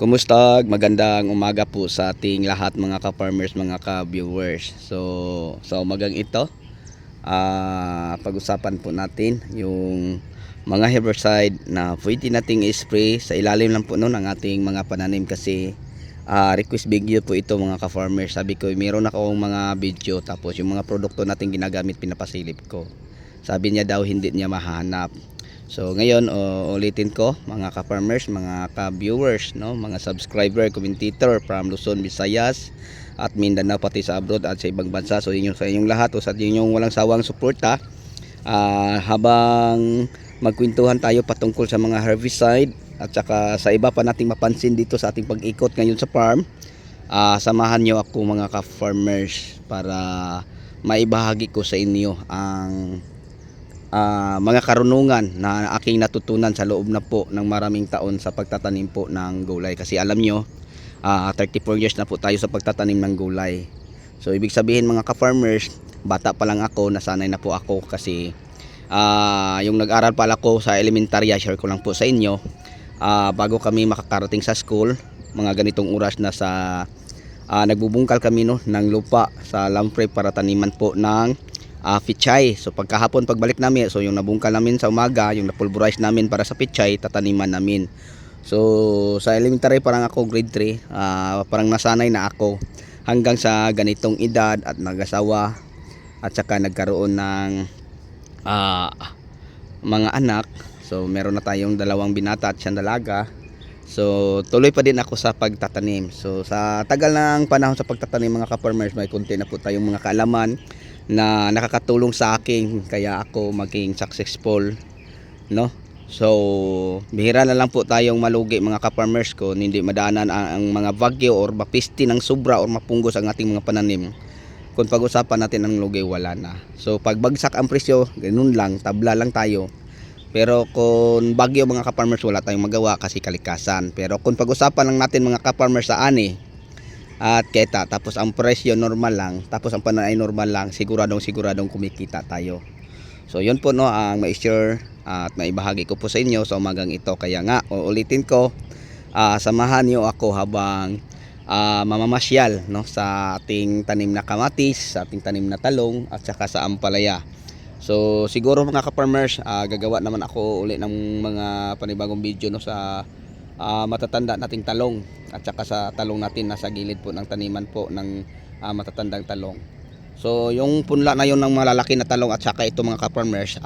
Kumusta? Magandang umaga po sa ating lahat mga ka-farmers, mga ka-viewers. Sa umagang ito, pag-usapan po natin yung mga herbicide na pwede nating i-spray sa ilalim lang po noon ng ating mga pananim kasi request video po ito mga ka-farmers. Sabi ko mayroon akong mga video tapos yung mga produkto natin ginagamit pinapasilip ko. Sabi niya daw hindi niya mahanap. So ngayon ulitin ko mga ka-farmers, mga ka-viewers, no, mga subscriber, commentator from Luzon, Visayas at Mindanao pati sa abroad at sa ibang bansa. So inyo sa inyong lahat o sa inyong walang sawang suporta habang magkwentuhan tayo patungkol sa mga herbicide at saka sa iba pa nating mapansin dito sa ating pag-ikot ngayon sa farm. Samahan nyo ako mga ka-farmers para maibahagi ko sa inyo ang mga karunungan na aking natutunan sa loob na po ng maraming taon sa pagtatanim po ng gulay. Kasi alam nyo, 34 years na po tayo sa pagtatanim ng gulay. So ibig sabihin mga ka-farmers, bata pa lang ako, nasanay na po ako kasi yung nag-aral pala ko sa elementarya, share ko lang po sa inyo. Bago kami makakarating sa school, mga ganitong oras na sa nagbubungkal kami ng lupa sa lamprey para taniman po ng pichay. So pagkahapon pagbalik namin, so yung nabungkal namin sa umaga, yung napulverize namin para sa pichay, tataniman namin. So sa elementary parang ako grade 3, parang nasanay na ako hanggang sa ganitong edad at nag-asawa at saka nagkaroon ng mga anak. So meron na tayong dalawang binata at siyang dalaga. So tuloy pa din ako sa pagtatanim. So sa tagal ng panahon sa pagtatanim mga ka-farmers, may konti na po tayong mga kaalaman na nakakatulong sa akin kaya ako maging successful, no? So bihira na lang po tayong malugi mga ka-farmers ko, hindi madaanan ang mga bagyo or mapiste ng sobra or mapunggos ang ating mga pananim. Kung pag-usapan natin ang lugi, wala na. So pag bagsak ang presyo, ganun lang, tabla lang tayo. Pero kung bagyo mga ka-farmers, wala tayong magawa kasi kalikasan. Pero kung pag-usapan lang natin mga ka-farmers sa ani at keta, tapos ang presyo normal lang, tapos ang panay normal lang, siguradong kumikita tayo. So yun po, no, ang ma-share at maibahagi ko po sa inyo sa umagang ito. Kaya nga uulitin ko, samahan niyo ako habang mamamasyal, no, sa ating tanim na kamatis, sa ating tanim na talong at saka sa ampalaya. So siguro mga ka-farmers, gagawa naman ako uli ng mga panibagong video, no, sa matatanda nating talong at saka sa talong natin nasa gilid po ng taniman po ng matatandang talong. So yung punla na yon ng malalaki na talong at saka ito mga ka-farmers,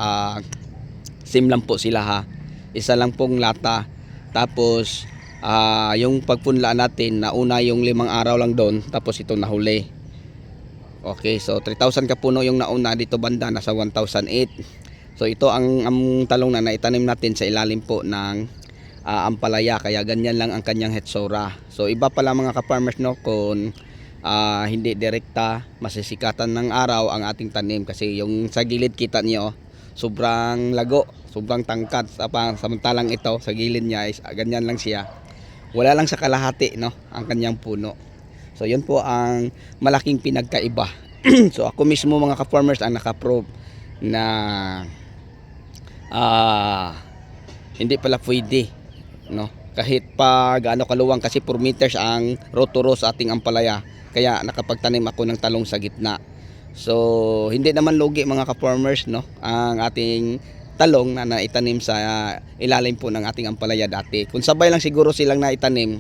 same lang po sila ha. Isa lang pong lata. Tapos yung pagpunla natin, nauna yung 5 araw lang doon, tapos ito nahuli. Okay, so 3,000 kapuno yung nauna, dito banda nasa 1,008. So ito ang talong na naitanim natin sa ilalim po ng ampalaya, kaya ganyan lang ang kanyang hetsura. So iba pala mga ka-farmers, no, kung hindi direkta masisikatan ng araw ang ating tanim kasi yung sa gilid kita niyo sobrang lago, sobrang tangkad, samantalang ito sa gilid niya is ganyan lang siya, wala lang sa kalahati, no, ang kanyang puno. So yun po ang malaking pinagkaiba. So ako mismo mga ka-farmers ang nakaprove na hindi pala pwede, no, kahit pa gaano kaluwang, kasi 4 meters ang row to row sa ating ampalaya, kaya nakapagtanim ako ng talong sa gitna. So hindi naman lugi mga ka-farmers, no, ang ating talong na naitanim sa ilalim po ng ating ampalaya dati. Kung sabay lang siguro silang naitanim,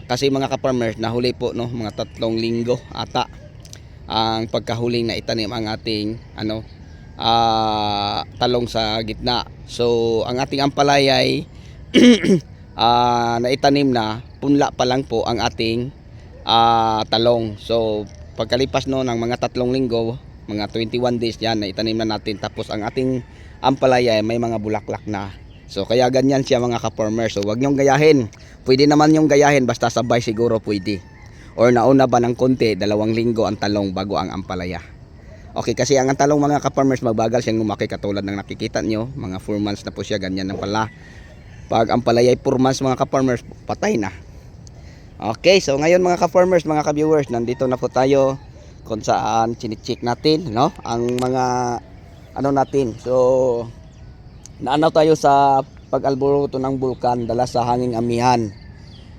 kasi mga ka-farmers nahuli po, no, mga 3 linggo ata ang pagkahuling na itanim ang ating talong sa gitna. So ang ating ampalaya ay naitanim na, punla pa lang po ang ating talong. So pagkalipas no ng mga 3 linggo, mga 21 days yan, naitanim na natin, tapos ang ating ampalaya ay may mga bulaklak na. So kaya ganyan siya mga ka-farmers. So wag nyong gayahin. Pwede naman yung gayahin, basta sabay siguro pwede. Or nauna ba ng konti, 2 linggo ang talong bago ang ampalaya. Okay, kasi ang talong mga ka-farmers, magbagal siyang lumaki katulad ng nakikita nyo. Mga 4 months na po siya, ganyan na pala. Pag ampalaya ay 4 months mga ka-farmers, patay na. Okay, so ngayon mga ka-farmers, mga ka-viewers, nandito na po tayo kung saan chine-check natin, no, ang mga natin. So naanaw tayo sa pag-alboroto ng bulkan dala sa hanging amihan.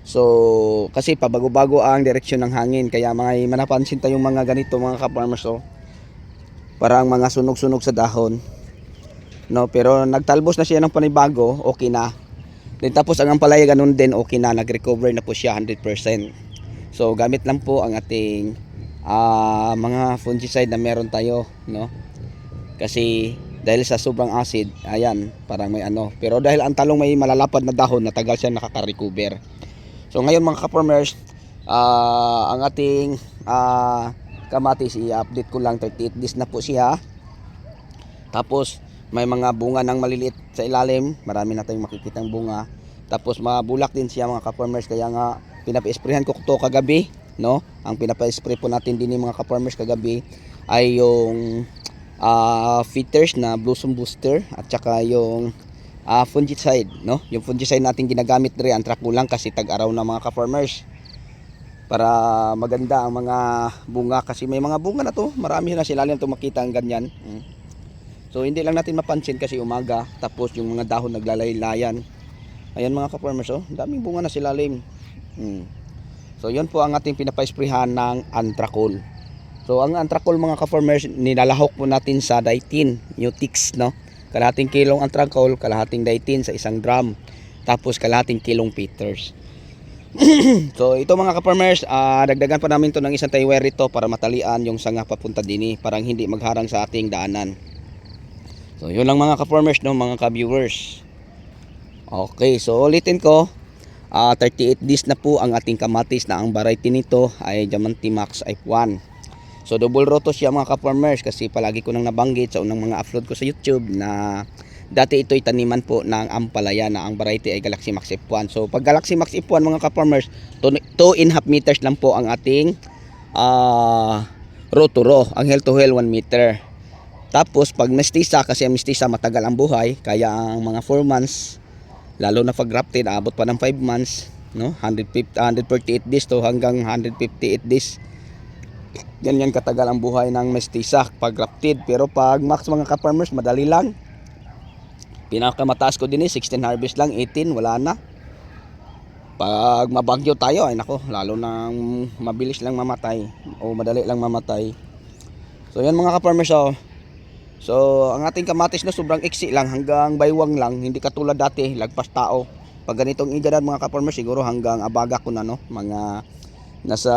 So kasi pabago-bago ang direksyon ng hangin, kaya mga manapansin tayong mga ganito mga ka-farmers, oh, parang mga sunog-sunog sa dahon, no? Pero nagtalbos na siya ng panibago, okay na. Then tapos ang ampalaya ganun din, okay na, nag-recover na po siya 100%. So gamit lang po ang ating mga fungicide na meron tayo, no? Kasi dahil sa sobrang acid, ayan, parang may ano. Pero dahil ang talong may malalapad na dahon, natagal siya nakaka-recover. So ngayon mga ka-farmers, ang ating kamatis, i-update ko lang, 38 days na po siya. Tapos may mga bunga ng maliliit sa ilalim, marami na tayong makikitang bunga. Tapos mabulak din siya mga ka-farmers, kaya nga pinapa-sprayhan ko to kagabi, no? Ang pinapa-spray po natin din mga ka-farmers kagabi ay yung fitters na blossom booster at saka yung fungicide, no? Yung fungicide natin ginagamit rin, Antraculan, kasi tag-araw na mga ka-farmers, para maganda ang mga bunga, kasi may mga bunga na to, marami na sila lang makita ang ganyan. So hindi lang natin mapansin kasi umaga, tapos yung mga dahon naglalaylayan. Ayan mga ka-farmers, oh, daming bunga na sila lim. So yun po ang ating pinapa-sprayhan ng Antracol. So ang Antracol mga ka-farmers, nilalahok po natin sa 19 Utix, no? Kalahating kilong Antracol, kalahating 19 sa isang drum, tapos kalahating kilong Peters. So ito mga ka-farmers, dagdagan pa namin to ng isang taywer ito para matalian yung sanga papunta dini, parang hindi magharang sa ating daanan. So yun lang mga ka-farmers, no, mga ka-viewers. Okay, so ulitin ko, 38 days na po ang ating kamatis, na ang variety nito ay Diamante Max F1. So double roto siya mga ka-farmers, kasi palagi ko nang nabanggit sa unang mga upload ko sa YouTube na dati ito'y taniman po ng ampalaya, na ang variety ay Galaxy Max F1. So pag Galaxy Max F1 mga ka-farmers, 2.5 meters lang po ang ating row to row, ang hill to hill 1 meter. Tapos pag mestiza, kasi ang mestiza matagal ang buhay, kaya ang mga 4 months, lalo na pag grafted, abot pa ng 5 months, no? 148 days to hanggang 158 days. Ganyan katagal ang buhay ng mestiza pag grafted. Pero pag max mga ka-farmers, madali lang. Pinakamataas ko din 16 harvest lang, 18 wala na. Pag mabagyo tayo, ay nako, lalo nang mabilis lang mamatay o madali lang mamatay. So yan mga ka-farmers, oh. So ang ating kamatis na sobrang iksi lang, hanggang baywang lang, hindi katulad dati lagpas tao. Pag ganitong edad mga ka-farmers, siguro hanggang abaga ko na, no, mga nasa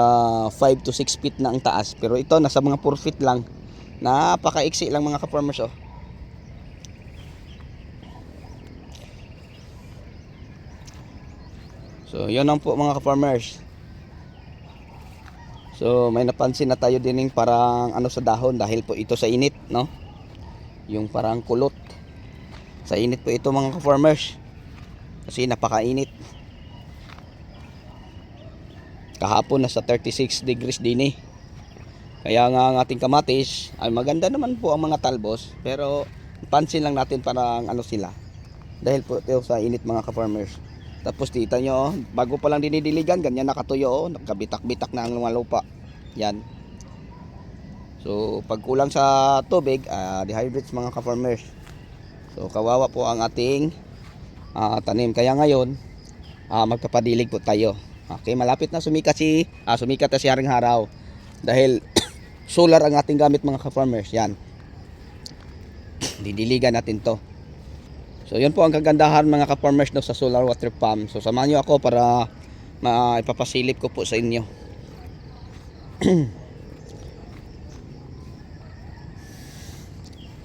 5 to 6 feet na ang taas. Pero ito nasa mga 4 feet lang, napaka-iksi lang mga ka-farmers, oh. So yun lang po mga ka-farmers. So may napansin na tayo din ng parang ano sa dahon, dahil po ito sa init, no, yung parang kulot. Sa init po ito mga ka-farmers, kasi napakainit. Kahapon nasa 36 degrees din eh. Kaya nga ang ating kamatis ay maganda naman po ang mga talbos, pero pansin lang natin parang ano sila, dahil po ito sa init mga ka-farmers. Tapos tita nyo, bago pa lang dinidiligan, ganyan nakatuyo, oh, nakabitak-bitak na ang mga lupa. Yan. So pag kulang sa tubig, dehydrates mga ka-farmers. So kawawa po ang ating tanim. Kaya ngayon, magpapadilig po tayo. Okay, malapit na sumikat na si Haring Haraw, dahil solar ang ating gamit mga ka-farmers. Yan. Didiligan natin to. So yun po ang kagandahan mga ka-farmers, no, sa solar water pump. So samahan nyo ako para ipapasilip ko po sa inyo.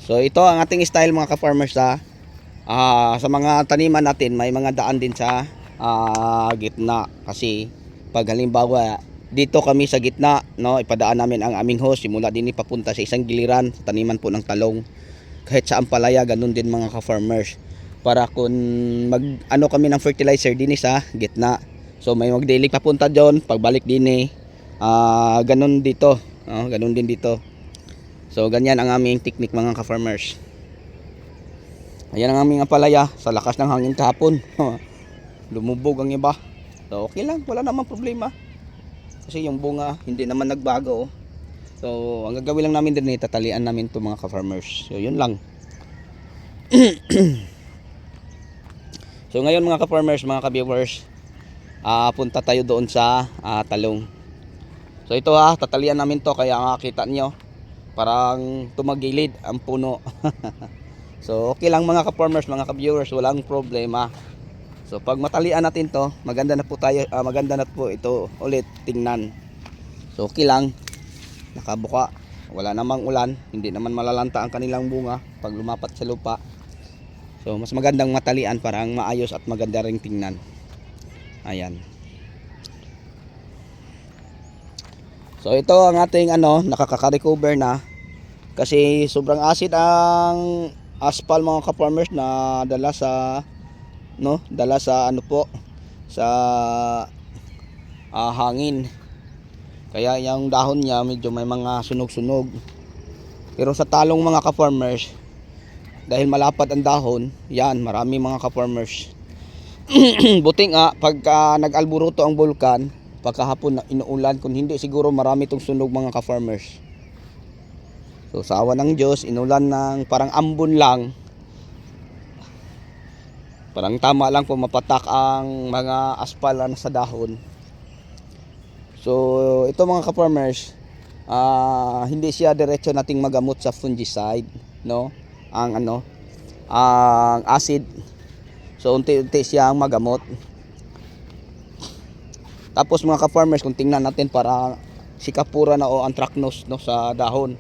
So ito ang ating style mga ka-farmers, sa mga taniman natin may mga daan din sa gitna, kasi pag halimbawa dito kami sa gitna, no, ipadaan namin ang aming hose simula din papunta sa isang giliran sa taniman po ng talong. Kahit sa ampalaya ganun din mga ka-farmers, para kung mag ano kami ng fertilizer din sa gitna, so may magdilig papunta doon, pagbalik din ganun dito, ganun din dito. So ganyan ang aming technique mga ka-farmers. Ayan ang aming ampalaya, sa lakas ng hangin kahapon lumubog ang iba. So okay lang, wala namang problema, kasi yung bunga hindi naman nagbago. So ang gagawin lang namin din, tatalian namin to mga ka-farmers. So yun lang. So ngayon mga ka-farmers, mga ka-viewers, punta tayo doon sa talong. So ito tatalian namin to, kaya kita nyo parang tumagilid ang puno. So okay lang mga ka-farmers, mga ka-viewers, walang problema. So pag matalian natin to, maganda na po tayo, maganda na po ito ulit tingnan. So okay lang, nakabuka, wala namang ulan, hindi naman malalanta ang kanilang bunga pag lumapat sa lupa. So mas magandang matalian para ang maayos at maganda ring tingnan. Ayan. So ito ang ating nakaka-recover na, kasi sobrang acid ang aspal mga ka-farmers na dala sa sa hangin. Kaya yung dahon niya medyo may mga sunog-sunog. Pero sa talong mga ka-farmers, dahil malapad ang dahon, yan, marami mga ka-farmers. Buti nga pagka nag-alburuto ang bulkan, pagkahapon na inuulan, kung hindi siguro marami itong sunog mga ka-farmers. So sa awa ng Diyos, inulan ng parang ambon lang. Parang tama lang po mapatak ang mga aspal na sa dahon. So ito mga ka-farmers, hindi siya diretso nating magamot sa fungicide, no? Ang acid. So unti-unti siyang magamot. Tapos mga ka-farmers, kung tingnan natin, para sikapura na o anthracnose sa dahon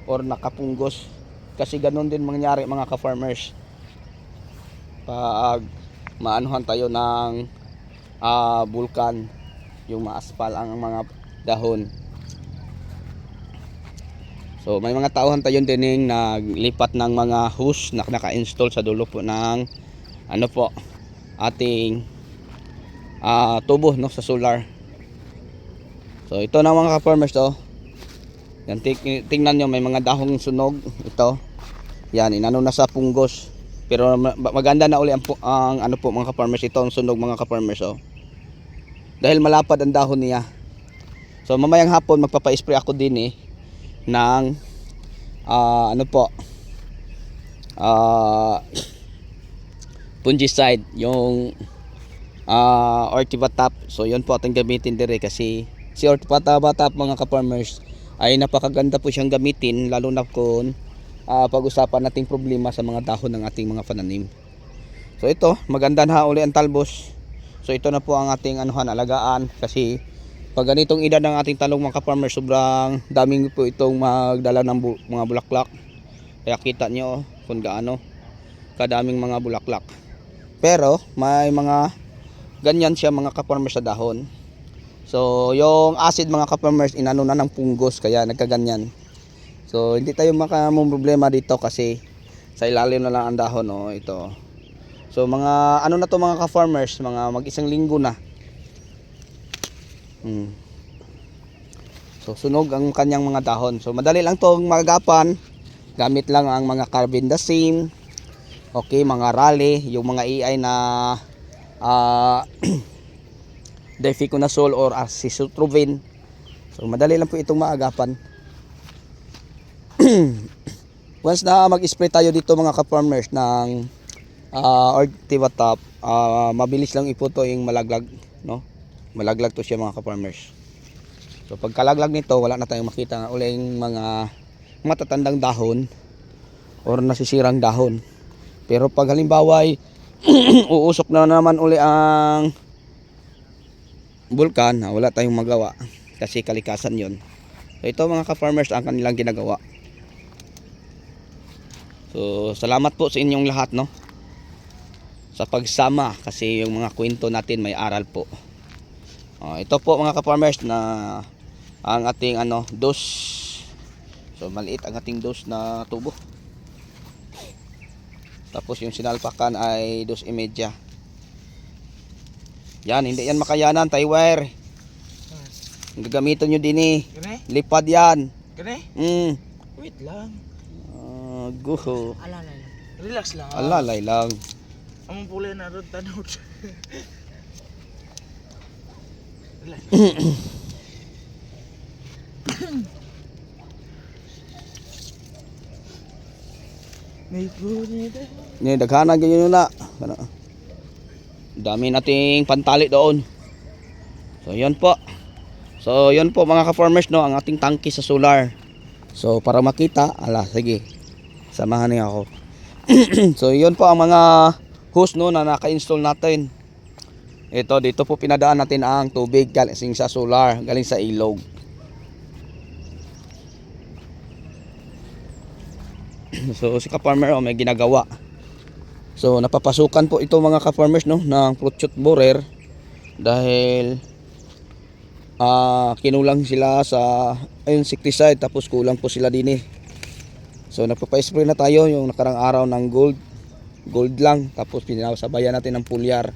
or nakapunggos, kasi ganun din mangyari mga ka-farmers pag maanuhan tayo ng bulkan, yung maaspal ang mga dahon. So may mga tauhan tayo din naglipat ng mga hose na naka-install sa dulo po ng ating tubo sa solar. So ito na mga ka-farmers to. Yan, tingnan nyo, may mga dahong sunog ito. Yan, inano na sa punggos. Pero maganda na uli ang mga ka-farmers, ito ang sunog mga ka-farmers. Dahil malapad ang dahon niya. So mamayang hapon magpapa-spray ako din ng fungicide, yung Ortivatap. So yun po ating gamitin dire, kasi si Ortivatap mga ka-farmers ay napakaganda po siyang gamitin, lalo na kung pag-usapan nating problema sa mga dahon ng ating mga pananim. So ito, maganda na uli ang talbos. So ito na po ang ating alagaan, kasi pag ganitong edad ng ating talong mga ka-farmers, sobrang daming po itong magdala ng mga bulaklak. Kaya kita nyo kung gaano kadaming mga bulaklak. Pero may mga ganyan siya mga ka-farmers sa dahon. So yung acid mga ka-farmers, inano na ng punggos, kaya nagkaganyan. So hindi tayo problema dito, kasi sa ilalim na lang ang dahon ito. So mga na to mga ka-farmers, mga mag-isang linggo na. So sunog ang kanyang mga dahon. So madali lang tong magapan. Gamit lang ang mga carbendazim, okay, mga rally, yung mga AI na difeconazole or acisotrovin. So madali lang po itong maagapan. Once na mag-spray tayo dito mga ka-farmers ng Ortivatap, mabilis lang iputo yung malaglag, no? Malaglag to siya mga ka-farmers. So pagkalaglag nito, wala na tayong makita uling mga matatandang dahon or nasisirang dahon. Pero pag halimbawa ay uusok na naman uli ang bulkan, wala tayong magawa, kasi kalikasan yon. So ito mga ka-farmers ang kanilang ginagawa. So salamat po sa inyong lahat, no, sa pagsama, kasi yung mga kwento natin may aral po. Ito po mga ka-farmers na ang ating dose. So maliit ang ating dose na tubo. Tapos yung sinalpakan ay 2.5. Yan, hindi yan makayanan, Taiwire. Gagamitin nyo din lipad yan. Gane? Wait lang. Go. Alalay lang. Relax lang. Alalay lang. Among pulay na ron tanod. Relax. May pulay na. Ni daghanan gyud na. Kana. dami nating pantali doon. So yun po. So yun po mga ka-farmers, no, ang ating tangke sa solar. So para makita, sige, samahan niyo ako. So yun po ang mga hose, no, na naka-install natin. Ito, dito po pinadaan natin ang tubig galing sa solar, galing sa ilog. So si ka-farmer, may ginagawa. So napapasukan po ito mga ka-farmers, no, ng fruit shoot borer dahil kinulang sila sa insecticide, tapos kulang po sila din eh. So nagpapa-spray na tayo yung nakarang araw ng gold lang, tapos pinasabayan natin ng pulyar.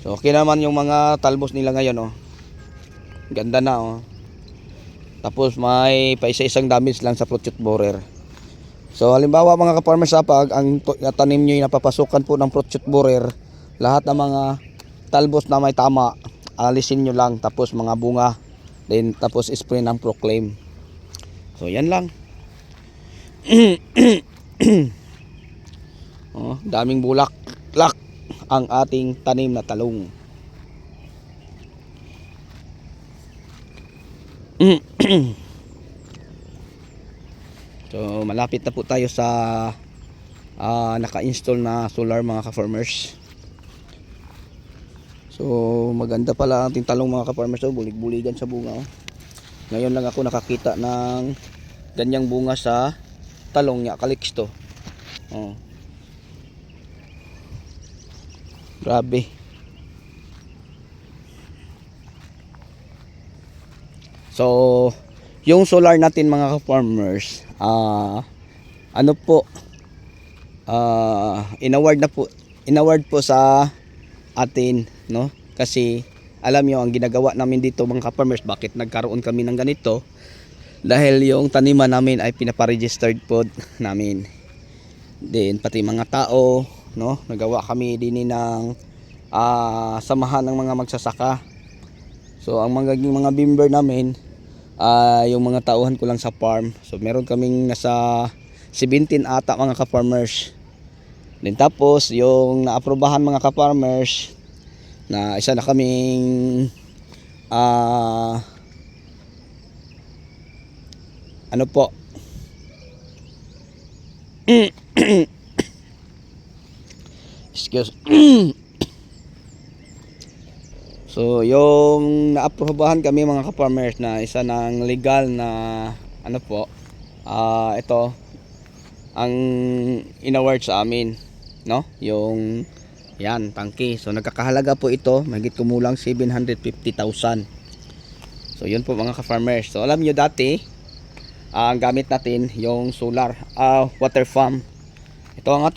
So okay naman yung mga talbos nila ngayon, oh. Ganda na, oh. Tapos may paisa-isang damage lang sa fruit shoot borer. So halimbawa mga ka-farmers, pag ang tanim nyo yung napapasukan po ng fruit shoot borer, lahat ng mga talbos na may tama, alisin nyo lang, tapos mga bunga, then tapos spray ng Proclaim. So yan lang. Daming bulaklak ang ating tanim na talong. So malapit na po tayo sa naka-install na solar mga ka-farmers. So maganda pala ang ating talong mga ka-farmers, oh, bulig-buligan sa bunga, oh. Ngayon lang ako nakakita ng ganyang bunga sa talong niya, Calixto. Oh. Grabe. So yung solar natin mga ka-farmers, ano po, inaward po sa atin, no? Kasi alam nyo ang ginagawa namin dito mga ka-farmers, bakit nagkaroon kami ng ganito, dahil yung taniman namin ay pinapa-registered po namin. Then pati mga tao, no, nagawa kami din ng samahan ng mga magsasaka. So ang magiging mga member namin, yung mga tauhan ko lang sa farm. So meron kaming nasa 17 ata mga ka-farmers. Then tapos yung naaprobahan mga ka-farmers, na isa na kaming ano po excuse. So yung naaprobahan kami mga ka-farmers na isa ng legal na ano po, ito ang inaward sa amin, no, yung yan, tangke. So nagkakahalaga po ito, mahigit kumulang 750,000. So yun po mga ka-farmers. So alam nyo dati, ang gamit natin yung solar water farm. Ito ang ating